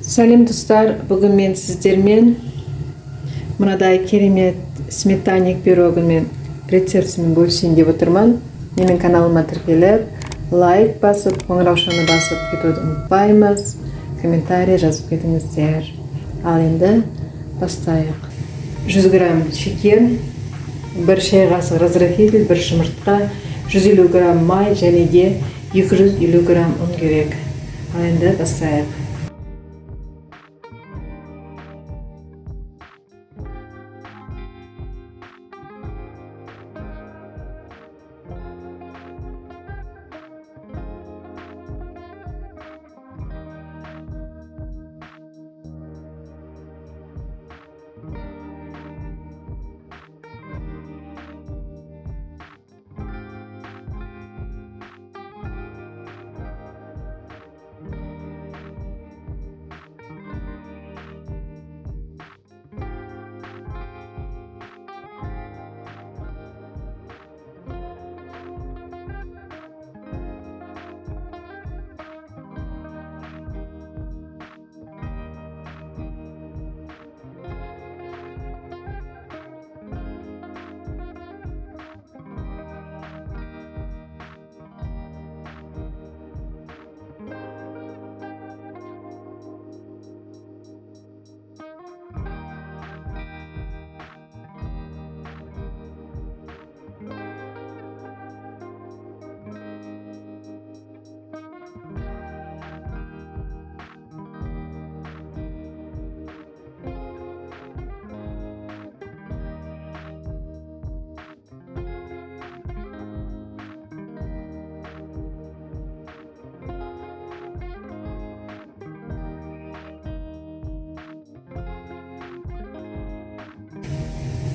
Сәлем достар, бүгін мен сіздермен мынадай керемет сметанник пирогымен рецептісімен бөлісейін деп отырмын. Менің каналыма тіркеліп, лайк басып, қоңыраушаны басып кетуді ұмытпаймыз. Комментарий жазып кетіңіздер. Ал енді бастайық. 100 грамм шекер, 1 шай қасық разрыхитель, 1 жұмыртқа, 150 грамм май және де 250 грамм ұн керек. Ал енді бастайық.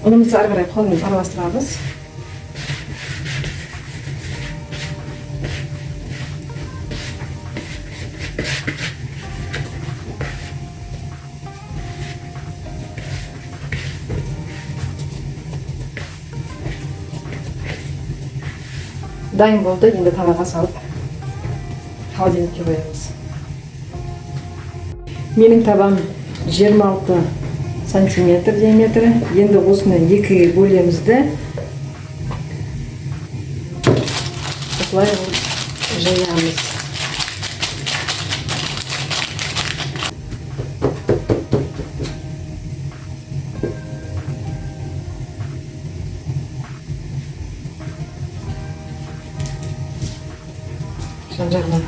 Ұнымызды ары қарай қолмен араластырамыз. Дайын болды, енді табаға салып холодильникке қоямыз. Менің табам 26 сантиметр диаметрі. Енді осыны екіге бөлемізді. Осылай жаямыз. Жан-жағына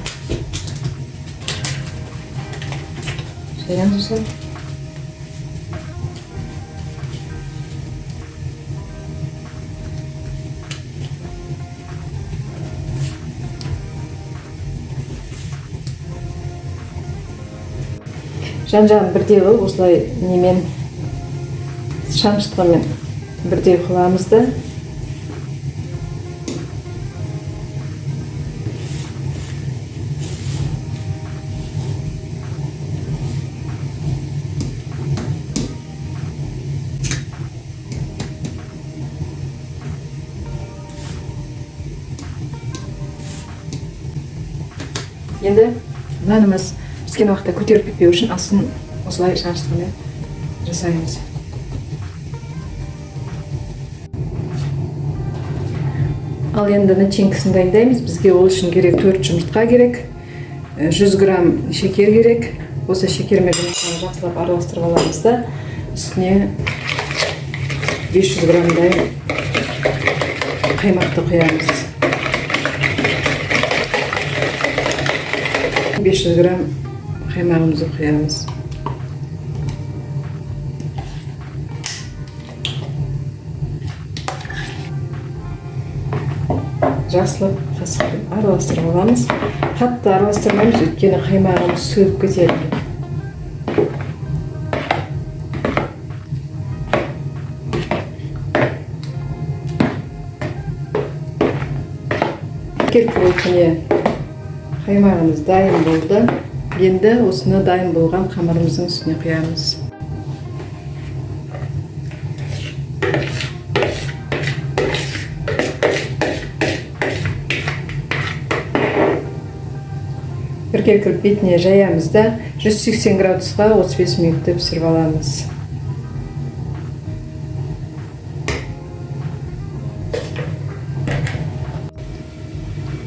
жаямыз осылай. Жан-жағын бірдей қылып, осылай немен шаншытқымен бірдей қыламызды. Енді нанымыз піскен уақытта көтеріп кетпеу үшін астын осылай шаншытқымен жасаймыз. Ал енді начинкасын дайындаймыз. Бізге ол үшін керек 4 жұмыртқа керек, 100 грамм шекер керек. Осы шекер мен жұмыртқаны жақсылап араластырып аламыз да, үстіне 500 граммдай қаймақты құямыз. 500 грамм қаймағымызды құямыз. Жақсылап қасықпен араластырып аламыз. Қатты араластырмаймыз, өйткені қаймағымыз сөгіп кетеді. Келкілі қаймағымыз дайын болды. Енді осыны дайын болған қамырымыздың үстіне құямыз. келтіріп бетіне жаямыз да 180 градусқа 35 минутта пісіріп аламыз.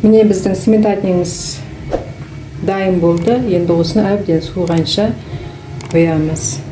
Міне біздің сметанеміз дайын болды. Енді осыны әбден суығанша қоямыз.